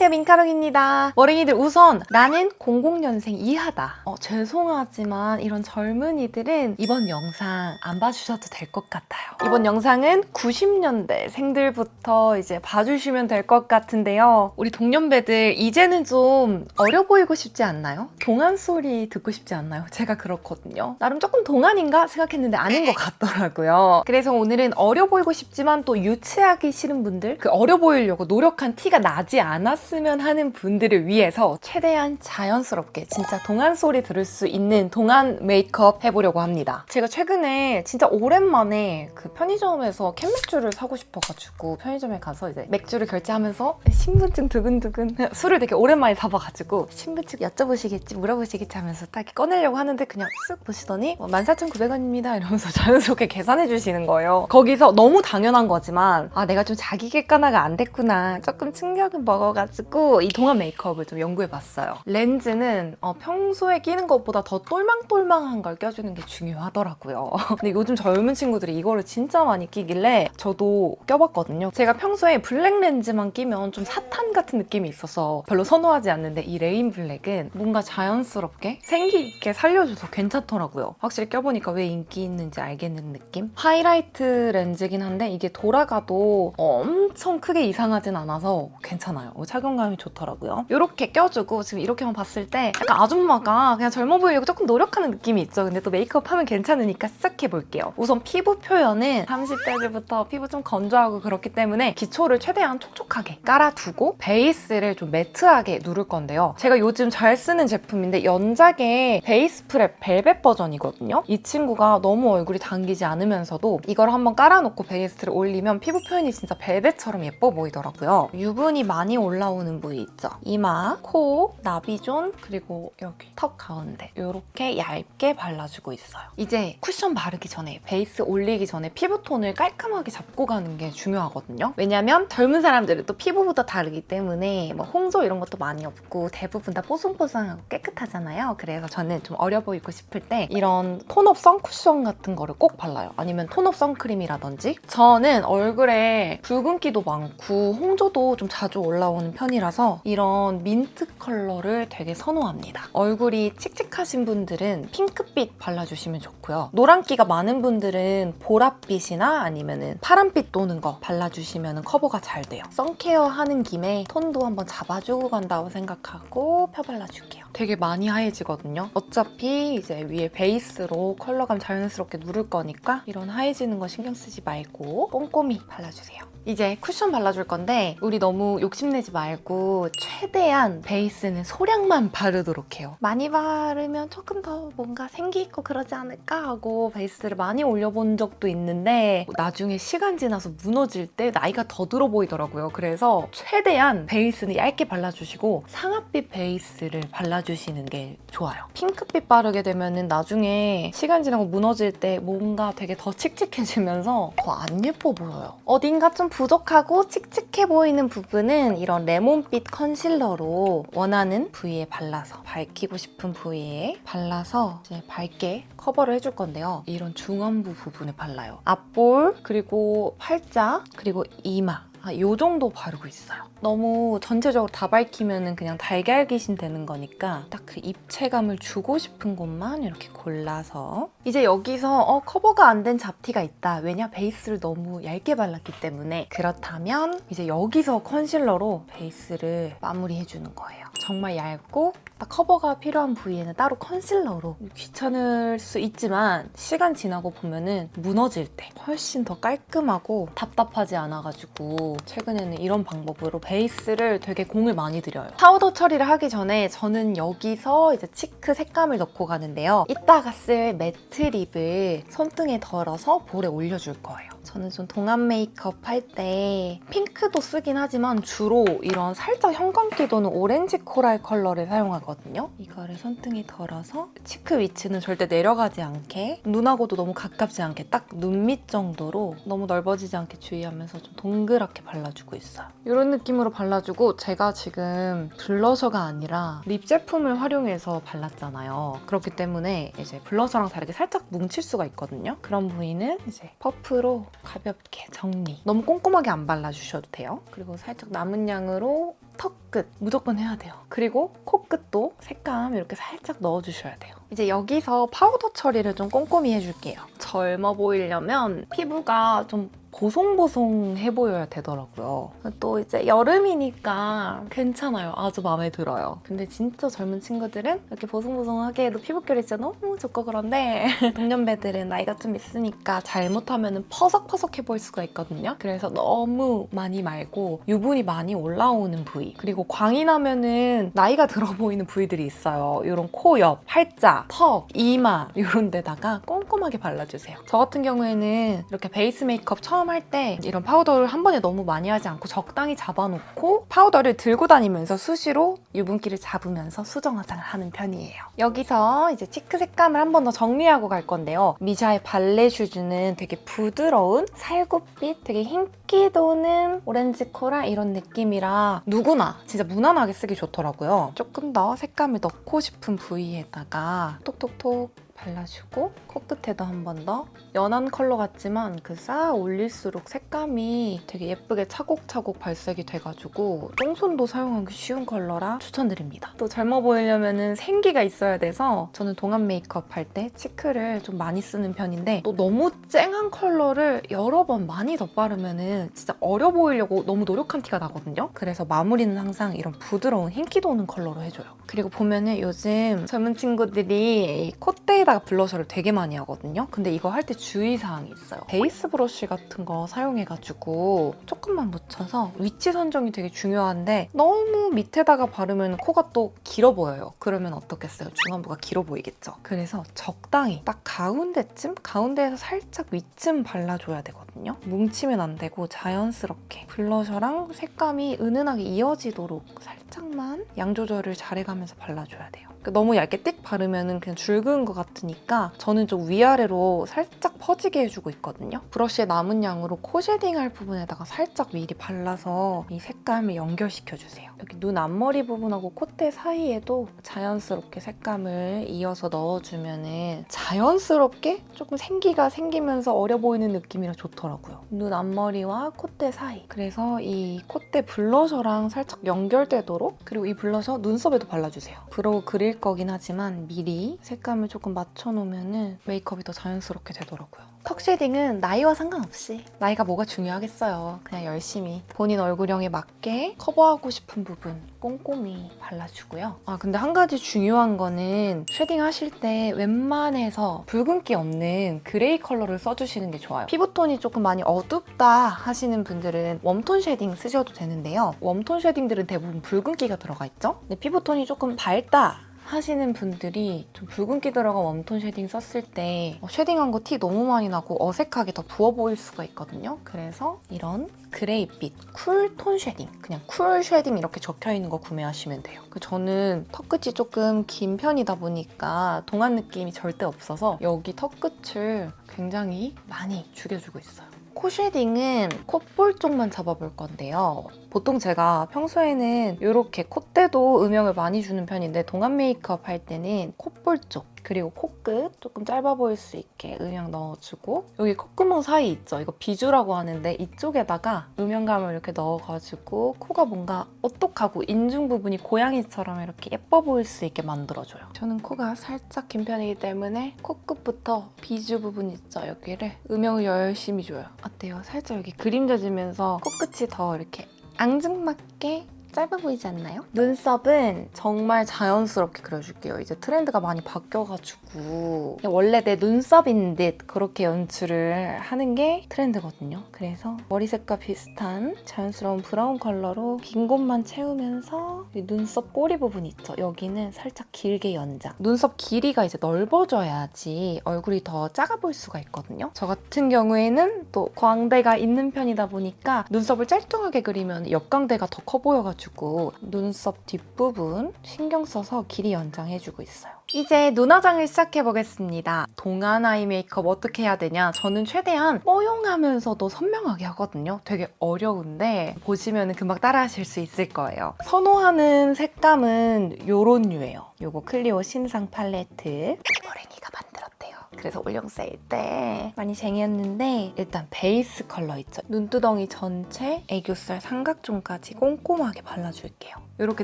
안녕하세요, 민카롱입니다. 머랭이들, 우선 나는 00년생 이하다. 죄송하지만 이런 젊은이들은 이번 영상 안 봐주셔도 될 것 같아요. 이번 영상은 90년대 생들부터 이제 봐주시면 될 것 같은데요. 우리 동년배들 이제는 좀 어려 보이고 싶지 않나요? 동안 소리 듣고 싶지 않나요? 제가 그렇거든요. 나름 조금 동안인가 생각했는데 아닌 것 같더라고요. 그래서 오늘은 어려 보이고 싶지만 또 유치하기 싫은 분들, 그 어려 보이려고 노력한 티가 나지 않았으면 하는 분들을 위해서 최대한 자연스럽게 진짜 동안 소리 들을 수 있는 동안 메이크업 해보려고 합니다. 제가 최근에 진짜 오랜만에 그 편의점에서 캔맥주를 사고 싶어가지고 편의점에 가서 이제 맥주를 결제하면서 신분증 두근두근 술을 되게 오랜만에 사봐가지고 신분증 여쭤보시겠지 물어보시겠지 하면서 딱 꺼내려고 하는데 그냥 쓱 보시더니 14,900원입니다 이러면서 자연스럽게 계산해 주시는 거예요. 거기서 너무 당연한 거지만 내가 좀 자기 객관화가 안 됐구나, 조금 충격을 먹어가지고 이 동안 메이크업을 좀 연구해봤어요. 렌즈는 평소에 끼는 것보다 더 똘망똘망한 걸 껴주는 게 중요하더라고요. 근데 요즘 젊은 친구들이 이거를 진짜 많이 끼길래 저도 껴봤거든요. 제가 평소에 블랙 렌즈만 끼면 좀 사탄 같은 느낌이 있어서 별로 선호하지 않는데 이 레인 블랙은 뭔가 자연스럽게 생기 있게 살려줘서 괜찮더라고요. 확실히 껴보니까 왜 인기 있는지 알겠는 느낌? 하이라이트 렌즈긴 한데 이게 돌아가도 엄청 크게 이상하진 않아서 괜찮아요. 착용감이 좋더라고요. 이렇게 껴주고 지금 이렇게만 봤을 때 약간 아줌마가 그냥 젊어 보이려고 조금 노력하는 느낌이 있죠. 근데 또 메이크업 하면 괜찮으니까 시작해볼게요. 우선 피부 표현은 30대들부터 피부 좀 건조하고 그렇기 때문에 기초를 최대한 촉촉하게 깔아두고 베이스를 좀 매트하게 누를 건데요. 제가 요즘 잘 쓰는 제품인데 연작의 베이스 프랩 벨벳 버전이거든요. 이 친구가 너무 얼굴이 당기지 않으면서도 이걸 한번 깔아놓고 베이스를 올리면 피부 표현이 진짜 벨벳처럼 예뻐 보이더라고요. 유분이 많이 올라오는 부위 있죠? 이마, 코, 나비존, 그리고 여기 턱 가운데 이렇게 얇게 발라주고 있어요. 이제 쿠션 바르기 전에, 베이스 올리기 전에 피부톤을 깔끔하게 잡고 가는 게 중요하거든요. 왜냐면 젊은 사람들은 또 피부부터 다르기 때문에 뭐 홍조 이런 것도 많이 없고 대부분 다 뽀송뽀송하고 깨끗하잖아요. 그래서 저는 좀 어려 보이고 싶을 때 이런 톤업 선쿠션 같은 거를 꼭 발라요. 아니면 톤업 선크림이라든지. 저는 얼굴에 붉은기도 많고 홍조도 좀 자주 올라오는 편이라서 이런 민트 컬러를 되게 선호합니다. 얼굴이 칙칙하신 분들은 핑크빛 발라주시면 좋고요. 노란기가 많은 분들은 보랏빛이나 아니면 파란빛 도는 거 발라주시면 커버가 잘 돼요. 선케어 하는 김에 톤도 한번 잡아주고 간다고 생각하고 펴발라줄게요. 되게 많이 하얘지거든요. 어차피 이제 위에 베이스로 컬러감 자연스럽게 누를 거니까 이런 하얘지는 거 신경 쓰지 말고 꼼꼼히 발라주세요. 이제 쿠션 발라줄 건데 우리 너무 욕심내지 말고 최대한 베이스는 소량만 바르도록 해요. 많이 바르면 조금 더 뭔가 생기 있고 그러지 않을까 하고 베이스를 많이 올려본 적도 있는데 나중에 시간 지나서 무너질 때 나이가 더 들어 보이더라고요. 그래서 최대한 베이스는 얇게 발라주시고 상아빛 베이스를 발라주시는 게 좋아요. 핑크빛 바르게 되면 나중에 시간 지나고 무너질 때 뭔가 되게 더 칙칙해지면서 더 안 예뻐 보여요. 어딘가 좀 부족하고 칙칙해 보이는 부분은 이런 레몬빛 컨실러로 원하는 부위에 발라서, 밝히고 싶은 부위에 발라서 이제 밝게 커버를 해줄 건데요. 이런 중안부 부분에 발라요. 앞볼, 그리고 팔자, 그리고 이마. 이 정도 바르고 있어요. 너무 전체적으로 다 밝히면 그냥 달걀 귀신 되는 거니까 딱 그 입체감을 주고 싶은 곳만 이렇게 골라서 이제 여기서 커버가 안 된 잡티가 있다. 왜냐? 베이스를 너무 얇게 발랐기 때문에. 그렇다면 이제 여기서 컨실러로 베이스를 마무리해주는 거예요. 정말 얇고 딱 커버가 필요한 부위에는 따로 컨실러로. 귀찮을 수 있지만 시간 지나고 보면은 무너질 때 훨씬 더 깔끔하고 답답하지 않아가지고 최근에는 이런 방법으로 베이스를 되게 공을 많이 들여요. 파우더 처리를 하기 전에 저는 여기서 이제 치크 색감을 넣고 가는데요. 이따가 쓸 매트 립을 손등에 덜어서 볼에 올려줄 거예요. 저는 좀 동안 메이크업 할 때 핑크도 쓰긴 하지만 주로 이런 살짝 형광기 도는 오렌지 코랄 컬러를 사용하거든요. 이거를 손등에 덜어서 치크 위치는 절대 내려가지 않게, 눈하고도 너무 가깝지 않게 딱 눈 밑 정도로 너무 넓어지지 않게 주의하면서 좀 동그랗게 발라주고 있어요. 이런 느낌으로 발라주고 제가 지금 블러셔가 아니라 립 제품을 활용해서 발랐잖아요. 그렇기 때문에 이제 블러셔랑 다르게 살짝 뭉칠 수가 있거든요. 그런 부위는 이제 퍼프로 가볍게 정리. 너무 꼼꼼하게 안 발라주셔도 돼요. 그리고 살짝 남은 양으로 턱끝 무조건 해야 돼요. 그리고 코끝도 색감 이렇게 살짝 넣어주셔야 돼요. 이제 여기서 파우더 처리를 좀 꼼꼼히 해줄게요. 젊어 보이려면 피부가 좀 보송보송해 보여야 되더라고요. 또 이제 여름이니까 괜찮아요. 아주 마음에 들어요. 근데 진짜 젊은 친구들은 이렇게 보송보송하게 해도 피부결이 진짜 너무 좋고 그런데 동년배들은 나이가 좀 있으니까 잘못하면 퍼석퍼석해 보일 수가 있거든요. 그래서 너무 많이 말고 유분이 많이 올라오는 부위, 그리고 광이 나면은 나이가 들어 보이는 부위들이 있어요. 이런 코 옆, 팔자, 턱, 이마 이런 데다가 꼼꼼하게 발라주세요. 저 같은 경우에는 이렇게 베이스 메이크업 처음 할 때 이런 파우더를 한 번에 너무 많이 하지 않고 적당히 잡아놓고 파우더를 들고 다니면서 수시로 유분기를 잡으면서 수정 화장을 하는 편이에요. 여기서 이제 치크 색감을 한 번 더 정리하고 갈 건데요. 미샤의 발레 슈즈는 되게 부드러운 살구빛, 되게 흰기 도는 오렌지 코랄 이런 느낌이라 누구나 진짜 무난하게 쓰기 좋더라고요. 조금 더 색감을 넣고 싶은 부위에다가 톡톡톡 발라주고 코끝에도 한 번 더 연한 컬러 같지만 그 쌓아 올릴수록 색감이 되게 예쁘게 차곡차곡 발색이 돼가지고 똥손도 사용하기 쉬운 컬러라 추천드립니다. 또 젊어 보이려면 생기가 있어야 돼서 저는 동안 메이크업 할 때 치크를 좀 많이 쓰는 편인데 또 너무 쨍한 컬러를 여러 번 많이 덧바르면 진짜 어려 보이려고 너무 노력한 티가 나거든요. 그래서 마무리는 항상 이런 부드러운 흰기 도는 컬러로 해줘요. 그리고 보면은 요즘 젊은 친구들이 콧대에다가 블러셔를 되게 많이 하거든요. 근데 이거 할 때 주의사항이 있어요. 베이스 브러쉬 같은 거 사용해가지고 조금만 묻혀서 위치 선정이 되게 중요한데 너무 밑에다가 바르면 코가 또 길어 보여요. 그러면 어떻겠어요? 중안부가 길어 보이겠죠? 그래서 적당히 딱 가운데쯤? 가운데에서 살짝 위쯤 발라줘야 되거든요. 뭉치면 안 되고 자연스럽게 블러셔랑 색감이 은은하게 이어지도록 살짝만 양 조절을 잘해가면서 발라줘야 돼요. 너무 얇게 띡 바르면 그냥 줄 그은 것 같으니까 저는 좀 위아래로 살짝 퍼지게 해주고 있거든요. 브러쉬에 남은 양으로 코 쉐딩할 부분에다가 살짝 미리 발라서 이 색감을 연결시켜주세요. 여기 눈 앞머리 부분하고 콧대 사이에도 자연스럽게 색감을 이어서 넣어주면 자연스럽게 조금 생기가 생기면서 어려 보이는 느낌이라 좋더라고요. 눈 앞머리와 콧대 사이. 그래서 이 콧대 블러셔랑 살짝 연결되도록, 그리고 이 블러셔 눈썹에도 발라주세요. 브로우 그릴 거긴 하지만 미리 색감을 조금 맞춰놓으면 메이크업이 더 자연스럽게 되더라고요. 턱 쉐딩은 나이와 상관없이, 나이가 뭐가 중요하겠어요. 그냥 열심히 본인 얼굴형에 맞게 커버하고 싶은 부분 꼼꼼히 발라주고요. 근데 한 가지 중요한 거는 쉐딩 하실 때 웬만해서 붉은기 없는 그레이 컬러를 써주시는 게 좋아요. 피부톤이 조금 많이 어둡다 하시는 분들은 웜톤 쉐딩 쓰셔도 되는데요. 웜톤 쉐딩들은 대부분 붉은기가 들어가 있죠? 근데 피부톤이 조금 밝다 하시는 분들이 좀 붉은기 들어간 웜톤 쉐딩 썼을 때 쉐딩한 거 티 너무 많이 나고 어색하게 더 부어 보일 수가 있거든요. 그래서 이런 그레이빛 쿨톤 쉐딩, 그냥 쿨 쉐딩 이렇게 적혀있는 거 구매하시면 돼요. 저는 턱끝이 조금 긴 편이다 보니까 동안 느낌이 절대 없어서 여기 턱끝을 굉장히 많이 죽여주고 있어요. 코 쉐딩은 콧볼 쪽만 잡아볼 건데요. 보통 제가 평소에는 이렇게 콧대도 음영을 많이 주는 편인데 동안 메이크업 할 때는 콧볼 쪽, 그리고 코끝 조금 짧아 보일 수 있게 음영 넣어주고, 여기 콧구멍 사이 있죠? 이거 비주라고 하는데 이쪽에다가 음영감을 이렇게 넣어가지고 코가 뭔가 오똑하고 인중 부분이 고양이처럼 이렇게 예뻐 보일 수 있게 만들어줘요. 저는 코가 살짝 긴 편이기 때문에 코끝부터 비주 부분 있죠? 여기를 음영을 열심히 줘요. 어때요? 살짝 여기 그림져지면서 코끝이 더 이렇게 앙증맞게 짧아 보이지 않나요? 눈썹은 정말 자연스럽게 그려줄게요. 이제 트렌드가 많이 바뀌어가지고 원래 내 눈썹인 듯 그렇게 연출을 하는 게 트렌드거든요. 그래서 머리색과 비슷한 자연스러운 브라운 컬러로 빈 곳만 채우면서 이 눈썹 꼬리 부분 있죠? 여기는 살짝 길게 연장. 눈썹 길이가 이제 넓어져야지 얼굴이 더 작아 보일 수가 있거든요. 저 같은 경우에는 또 광대가 있는 편이다 보니까 눈썹을 짤뚱하게 그리면 옆광대가 더 커 보여가지고 눈썹 뒷부분 신경 써서 길이 연장해주고 있어요. 이제 눈화장을 시작해보겠습니다. 동안 아이 메이크업 어떻게 해야 되냐? 저는 최대한 뽀용하면서도 선명하게 하거든요. 되게 어려운데 보시면 금방 따라하실 수 있을 거예요. 선호하는 색감은 요런 류예요. 요거 클리오 신상 팔레트. 버랭이가 만들었대요. 그래서 올영 세일 때 많이 쟁이었는데 일단 베이스 컬러 있죠. 눈두덩이 전체 애교살 삼각존까지 꼼꼼하게 발라줄게요. 이렇게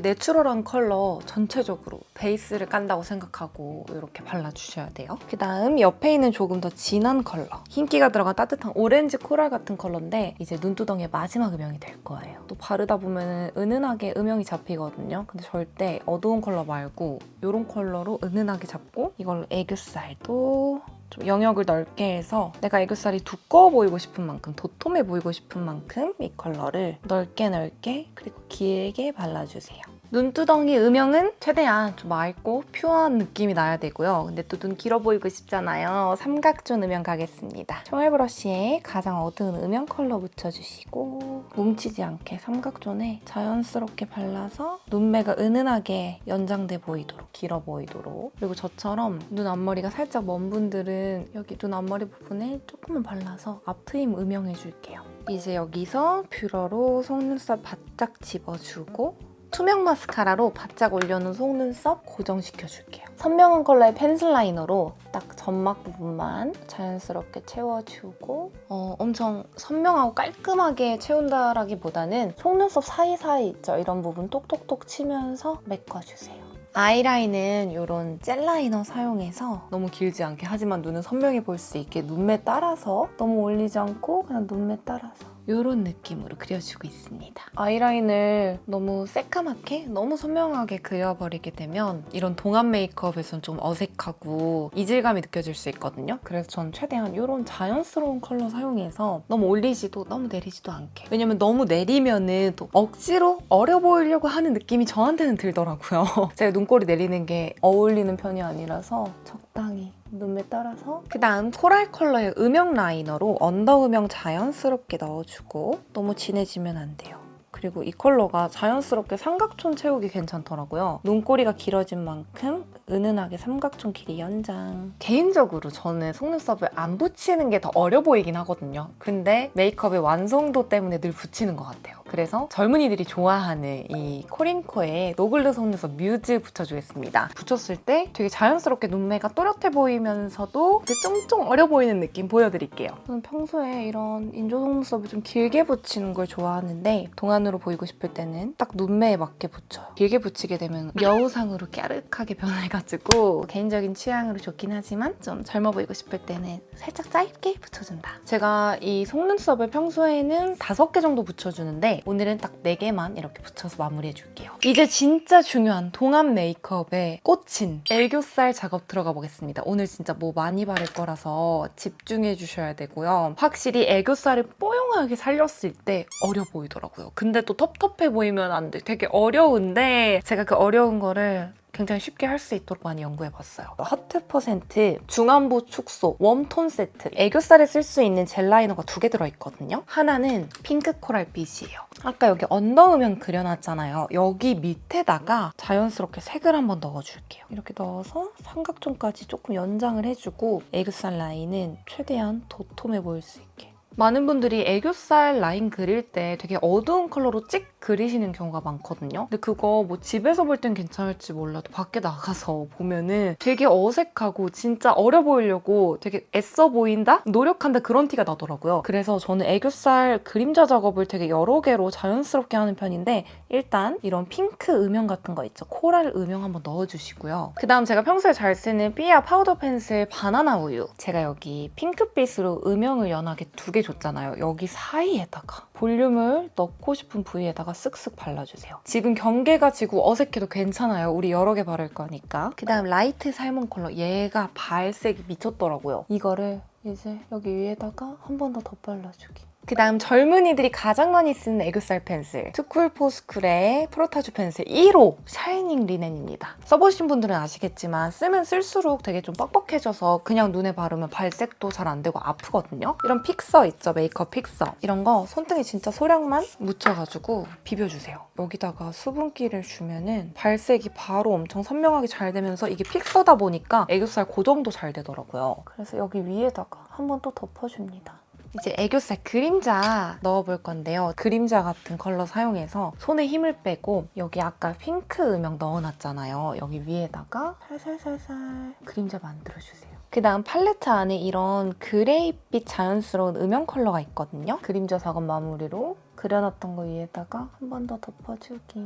내추럴한 컬러 전체적으로 베이스를 깐다고 생각하고 이렇게 발라주셔야 돼요. 그 다음 옆에 있는 조금 더 진한 컬러. 흰기가 들어간 따뜻한 오렌지 코랄 같은 컬러인데 이제 눈두덩이의 마지막 음영이 될 거예요. 또 바르다 보면 은은하게 음영이 잡히거든요. 근데 절대 어두운 컬러 말고 이런 컬러로 은은하게 잡고 이걸로 애교살도 좀 영역을 넓게 해서 내가 애교살이 두꺼워 보이고 싶은 만큼, 도톰해 보이고 싶은 만큼 이 컬러를 넓게 그리고 길게 발라주세요. 눈두덩이 음영은 최대한 좀 맑고 퓨어한 느낌이 나야 되고요. 근데 또 눈 길어 보이고 싶잖아요. 삼각존 음영 가겠습니다. 총알 브러쉬에 가장 어두운 음영 컬러 묻혀주시고 뭉치지 않게 삼각존에 자연스럽게 발라서 눈매가 은은하게 연장돼 보이도록, 길어 보이도록. 그리고 저처럼 눈 앞머리가 살짝 먼 분들은 여기 눈 앞머리 부분에 조금만 발라서 앞트임 음영해줄게요. 이제 여기서 뷰러로 속눈썹 바짝 집어주고 투명 마스카라로 바짝 올려놓은 속눈썹 고정시켜줄게요. 선명한 컬러의 펜슬 라이너로 딱 점막 부분만 자연스럽게 채워주고 엄청 선명하고 깔끔하게 채운다라기보다는 속눈썹 사이사이 있죠? 이런 부분 똑똑똑 치면서 메꿔주세요. 아이라인은 이런 젤 라이너 사용해서 너무 길지 않게 하지만 눈은 선명해 보일 수 있게 눈매 따라서 너무 올리지 않고 그냥 눈매 따라서 이런 느낌으로 그려주고 있습니다. 아이라인을 너무 새까맣게 너무 선명하게 그려버리게 되면 이런 동안 메이크업에선 좀 어색하고 이질감이 느껴질 수 있거든요. 그래서 전 최대한 이런 자연스러운 컬러 사용해서 너무 올리지도 너무 내리지도 않게. 왜냐면 너무 내리면은 또 억지로 어려 보이려고 하는 느낌이 저한테는 들더라고요. 제가 눈꼬리 내리는 게 어울리는 편이 아니라서 적당히 눈매 따라서 그 다음 코랄 컬러의 음영 라이너로 언더 음영 자연스럽게 넣어주고 너무 진해지면 안 돼요. 그리고 이 컬러가 자연스럽게 삼각존 채우기 괜찮더라고요. 눈꼬리가 길어진 만큼 은은하게 삼각존 길이 연장. 개인적으로 저는 속눈썹을 안 붙이는 게 더 어려 보이긴 하거든요. 근데 메이크업의 완성도 때문에 늘 붙이는 것 같아요. 그래서 젊은이들이 좋아하는 이 코링코의 노글드 속눈썹 뮤즈 붙여주겠습니다. 붙였을 때 되게 자연스럽게 눈매가 또렷해 보이면서도 쫑쫑 어려 보이는 느낌 보여드릴게요. 저는 평소에 이런 인조 속눈썹을 좀 길게 붙이는 걸 좋아하는데 동안으로 보이고 싶을 때는 딱 눈매에 맞게 붙여요. 길게 붙이게 되면 여우상으로 까르하게 변해가지고 개인적인 취향으로 좋긴 하지만 좀 젊어 보이고 싶을 때는 살짝 짧게 붙여준다. 제가 이 속눈썹을 평소에는 5개 정도 붙여주는데 오늘은 딱 4개만 이렇게 붙여서 마무리해줄게요. 이제 진짜 중요한 동안 메이크업에 꽂힌 애교살 작업 들어가 보겠습니다. 오늘 진짜 뭐 많이 바를 거라서 집중해 주셔야 되고요. 확실히 애교살을 뽀용하게 살렸을 때 어려 보이더라고요. 근데 또 텁텁해 보이면 안 돼. 되게 어려운데 제가 그 어려운 거를 굉장히 쉽게 할 수 있도록 많이 연구해봤어요. 하트% 중안부 축소 웜톤 세트. 애교살에 쓸 수 있는 젤 라이너가 2개 들어있거든요. 하나는 핑크 코랄빛이에요. 아까 여기 언더 음영 그려놨잖아요. 여기 밑에다가 자연스럽게 색을 한번 넣어줄게요. 이렇게 넣어서 삼각존까지 조금 연장을 해주고 애교살 라인은 최대한 도톰해 보일 수 있게. 많은 분들이 애교살 라인 그릴 때 되게 어두운 컬러로 찍 그리시는 경우가 많거든요. 근데 그거 뭐 집에서 볼 땐 괜찮을지 몰라도 밖에 나가서 보면은 되게 어색하고 진짜 어려 보이려고 되게 애써 보인다? 노력한다 그런 티가 나더라고요. 그래서 저는 애교살 그림자 작업을 되게 여러 개로 자연스럽게 하는 편인데 일단 이런 핑크 음영 같은 거 있죠. 코랄 음영 한번 넣어주시고요. 그 다음 제가 평소에 잘 쓰는 삐아 파우더 펜슬 바나나 우유. 제가 여기 핑크빛으로 음영을 연하게 2개 줬잖아요. 여기 사이에다가 볼륨을 넣고 싶은 부위에다가 쓱쓱 발라주세요. 지금 경계가 지고 어색해도 괜찮아요. 우리 여러 개 바를 거니까. 그 다음 라이트 살몬 컬러. 얘가 발색이 미쳤더라고요. 이거를 이제 여기 위에다가 한 번 더 덧발라주기. 그 다음 젊은이들이 가장 많이 쓰는 애교살 펜슬 투쿨포스쿨의 프로타주 펜슬 1호 샤이닝 리넨입니다. 써보신 분들은 아시겠지만 쓰면 쓸수록 되게 좀 뻑뻑해져서 그냥 눈에 바르면 발색도 잘 안 되고 아프거든요. 이런 픽서 있죠, 메이크업 픽서. 이런 거 손등에 진짜 소량만 묻혀가지고 비벼주세요. 여기다가 수분기를 주면은 발색이 바로 엄청 선명하게 잘 되면서 이게 픽서다 보니까 애교살 고정도 잘 되더라고요. 그래서 여기 위에다가 한 번 또 덮어줍니다. 이제 애교살 그림자 넣어볼 건데요. 그림자 같은 컬러 사용해서 손에 힘을 빼고 여기 아까 핑크 음영 넣어놨잖아요. 여기 위에다가 살살살살 그림자 만들어주세요. 그 다음 팔레트 안에 이런 그레이빛 자연스러운 음영 컬러가 있거든요. 그림자 작업 마무리로 그려놨던 거 위에다가 한 번 더 덮어주기.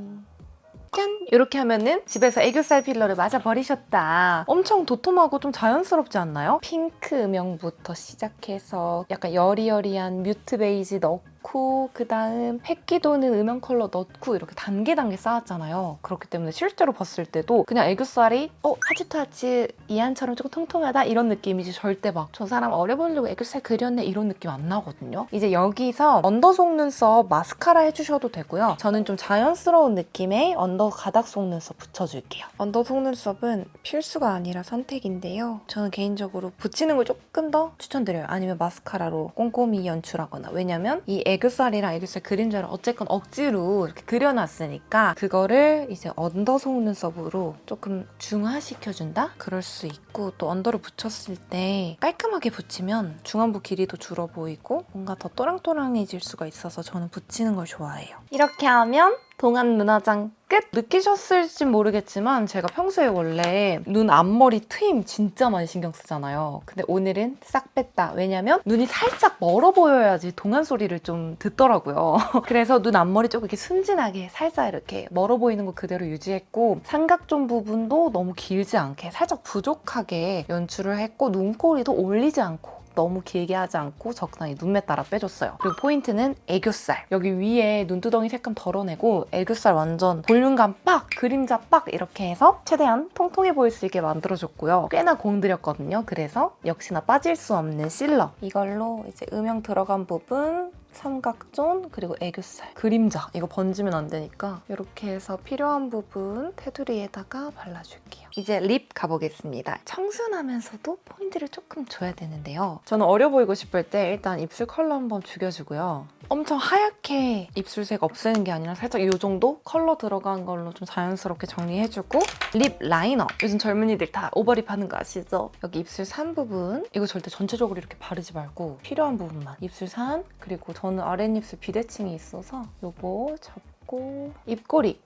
짠! 이렇게 하면은 집에서 애교살 필러를 맞아버리셨다. 엄청 도톰하고 좀 자연스럽지 않나요? 핑크 음영부터 시작해서 약간 여리여리한 뮤트 베이지 넣고 그 다음 햇기 도는 음영 컬러 넣고 이렇게 단계 쌓았잖아요. 그렇기 때문에 실제로 봤을 때도 그냥 애교살이 하지투하지 이한처럼 조금 통통하다 이런 느낌이지 절대 막 저 사람 어려 보이려고 애교살 그렸네 이런 느낌 안 나거든요. 이제 여기서 언더 속눈썹 마스카라 해주셔도 되고요. 저는 좀 자연스러운 느낌의 언더 가닥 속눈썹 붙여줄게요. 언더 속눈썹은 필수가 아니라 선택인데요. 저는 개인적으로 붙이는 걸 조금 더 추천드려요. 아니면 마스카라로 꼼꼼히 연출하거나. 왜냐면 이 애교살이랑 애교살 그림자를 어쨌건 억지로 이렇게 그려놨으니까 그거를 이제 언더 속눈썹으로 조금 중화시켜준다? 그럴 수 있고 또 언더를 붙였을 때 깔끔하게 붙이면 중안부 길이도 줄어 보이고 뭔가 더 또랑또랑해질 수가 있어서 저는 붙이는 걸 좋아해요. 이렇게 하면 동안 눈화장 끝! 느끼셨을지 모르겠지만 제가 평소에 원래 눈 앞머리 트임 진짜 많이 신경 쓰잖아요. 근데 오늘은 싹 뺐다. 왜냐면 눈이 살짝 멀어 보여야지 동안 소리를 좀 듣더라고요. 그래서 눈 앞머리 조금 이렇게 순진하게 살짝 이렇게 멀어 보이는 거 그대로 유지했고 삼각존 부분도 너무 길지 않게 살짝 부족하게 연출을 했고 눈꼬리도 올리지 않고 너무 길게 하지 않고 적당히 눈매 따라 빼줬어요. 그리고 포인트는 애교살. 여기 위에 눈두덩이 색감 덜어내고 애교살 완전 볼륨감 빡! 그림자 빡! 이렇게 해서 최대한 통통해 보일 수 있게 만들어줬고요. 꽤나 공들였거든요. 그래서 역시나 빠질 수 없는 실러. 이걸로 이제 음영 들어간 부분 삼각존 그리고 애교살 그림자 이거 번지면 안 되니까 이렇게 해서 필요한 부분 테두리에다가 발라줄게요. 이제 립 가보겠습니다. 청순하면서도 포인트를 조금 줘야 되는데요. 저는 어려 보이고 싶을 때 일단 입술 컬러 한번 죽여주고요. 엄청 하얗게 입술색 없애는 게 아니라 살짝 이 정도 컬러 들어간 걸로 좀 자연스럽게 정리해주고 립 라이너. 요즘 젊은이들 다 오버립 하는 거 아시죠? 여기 입술 산 부분 이거 절대 전체적으로 이렇게 바르지 말고 필요한 부분만 입술 산 그리고 저는 아랫입술 비대칭이 있어서 요거 접고 입꼬리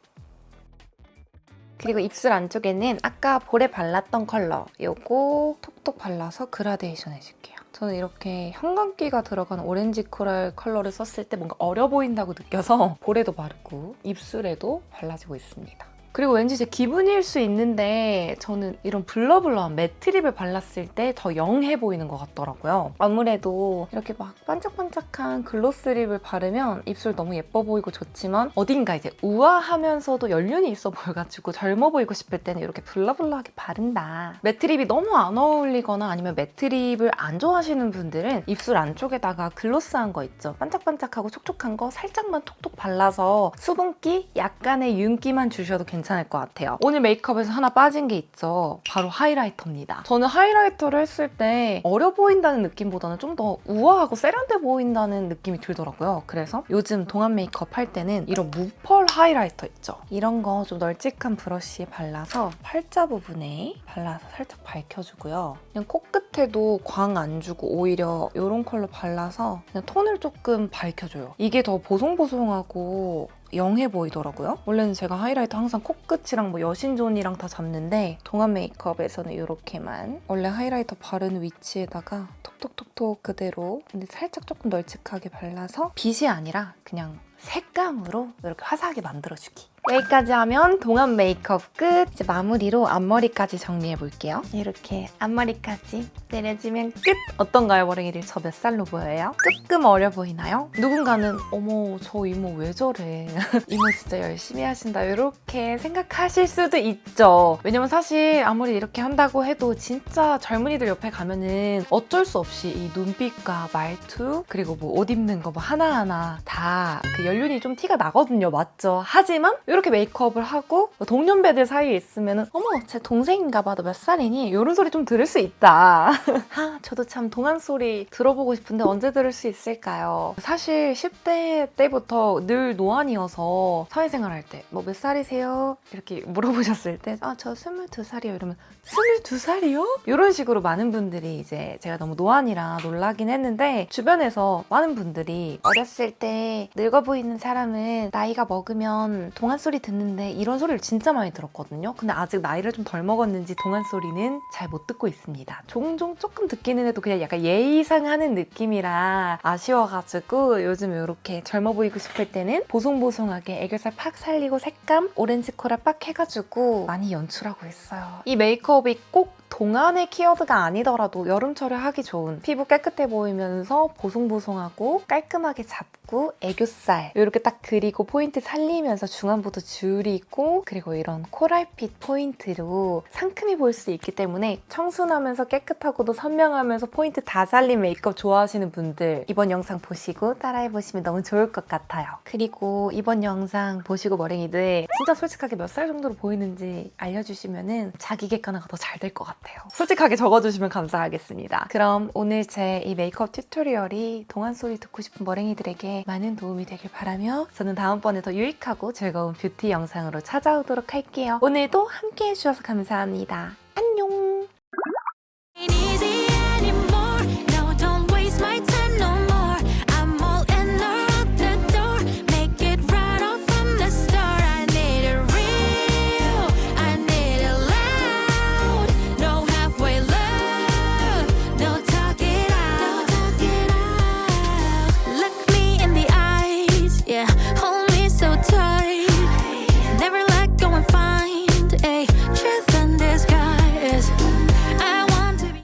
그리고 입술 안쪽에는 아까 볼에 발랐던 컬러 요거 톡톡 발라서 그라데이션 해줄게요. 저는 이렇게 형광기가 들어간 오렌지 코랄 컬러를 썼을 때 뭔가 어려 보인다고 느껴서 볼에도 바르고 입술에도 발라주고 있습니다. 그리고 왠지 제 기분일 수 있는데 저는 이런 블러블러한 매트 립을 발랐을 때 더 영해 보이는 것 같더라고요. 아무래도 이렇게 막 반짝반짝한 글로스 립을 바르면 입술 너무 예뻐 보이고 좋지만 어딘가 이제 우아하면서도 연륜이 있어 보여가지고 젊어 보이고 싶을 때는 이렇게 블러블러하게 바른다. 매트 립이 너무 안 어울리거나 아니면 매트 립을 안 좋아하시는 분들은 입술 안쪽에다가 글로스한 거 있죠. 반짝반짝하고 촉촉한 거 살짝만 톡톡 발라서 수분기, 약간의 윤기만 주셔도 괜찮을 것 같아요. 오늘 메이크업에서 하나 빠진 게 있죠. 바로 하이라이터입니다. 저는 하이라이터를 했을 때 어려 보인다는 느낌보다는 좀 더 우아하고 세련돼 보인다는 느낌이 들더라고요. 그래서 요즘 동안 메이크업 할 때는 이런 무펄 하이라이터 있죠. 이런 거 좀 널찍한 브러쉬에 발라서 팔자 부분에 발라서 살짝 밝혀주고요. 그냥 코끝에도 광 안 주고 오히려 이런 컬러 발라서 그냥 톤을 조금 밝혀줘요. 이게 더 보송보송하고 영해 보이더라고요. 원래는 제가 하이라이터 항상 코끝이랑 뭐 여신존이랑 다 잡는데 동안 메이크업에서는 이렇게만 원래 하이라이터 바르는 위치에다가 톡톡톡톡 그대로 근데 살짝 조금 널찍하게 발라서 빛이 아니라 그냥 색감으로 이렇게 화사하게 만들어주기. 여기까지 하면 동안 메이크업 끝! 이제 마무리로 앞머리까지 정리해볼게요. 이렇게 앞머리까지 내려주면 끝! 어떤가요, 머랭이들? 저 몇 살로 보여요? 조금 어려 보이나요? 누군가는 어머, 저 이모 왜 저래? 이모 진짜 열심히 하신다. 이렇게 생각하실 수도 있죠. 왜냐면 사실 아무리 이렇게 한다고 해도 진짜 젊은이들 옆에 가면은 어쩔 수 없이 이 눈빛과 말투 그리고 뭐 옷 입는 거 뭐 하나하나 다 그 연륜이 좀 티가 나거든요. 맞죠? 하지만 이렇게 메이크업을 하고 동년배들 사이에 있으면은 어머 제 동생인가 봐 너 몇 살이니? 이런 소리 좀 들을 수 있다. 저도 참 동안 소리 들어보고 싶은데 언제 들을 수 있을까요? 사실 10대 때부터 늘 노안이어서 사회생활 할 때 뭐 몇 살이세요? 이렇게 물어보셨을 때 저 22살이요 이러면 22살이요? 이런 식으로 많은 분들이 이제 제가 너무 노안이라 놀라긴 했는데 주변에서 많은 분들이 어렸을 때 늙어 보이는 사람은 나이가 먹으면 동안 소리 듣는데 이런 소리를 진짜 많이 들었거든요. 근데 아직 나이를 좀 덜 먹었는지 동안 소리는 잘 못 듣고 있습니다. 종종 조금 듣기는 해도 그냥 약간 예의상 하는 느낌이라 아쉬워가지고 요즘 이렇게 젊어 보이고 싶을 때는 보송보송하게 애교살 팍 살리고 색감 오렌지 코랄 빡 해가지고 많이 연출하고 있어요. 이 메이크업이 꼭 동안의 키워드가 아니더라도 여름철에 하기 좋은 피부 깨끗해 보이면서 보송보송하고 깔끔하게 잡고 애교살 이렇게 딱 그리고 포인트 살리면서 중안부도 줄이고 그리고 이런 코랄빛 포인트로 상큼해 보일 수 있기 때문에 청순하면서 깨끗하고도 선명하면서 포인트 다 살린 메이크업 좋아하시는 분들 이번 영상 보시고 따라해보시면 너무 좋을 것 같아요. 그리고 이번 영상 보시고 머랭이들 진짜 솔직하게 몇 살 정도로 보이는지 알려주시면 자기 객관화가 더 잘 될 것 같아요. 솔직하게 적어주시면 감사하겠습니다. 그럼 오늘 제 이 메이크업 튜토리얼이 동안 소리 듣고 싶은 머랭이들에게 많은 도움이 되길 바라며 저는 다음번에 더 유익하고 즐거운 뷰티 영상으로 찾아오도록 할게요. 오늘도 함께 해주셔서 감사합니다.